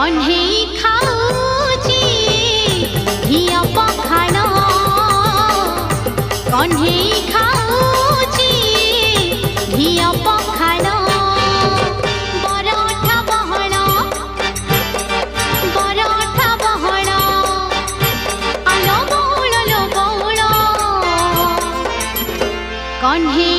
कन्हेई खाऊची घिया पखाण कन्हेई खाऊची घिया पखाण बरठा बहण आलो बौल लो बौल कन्हे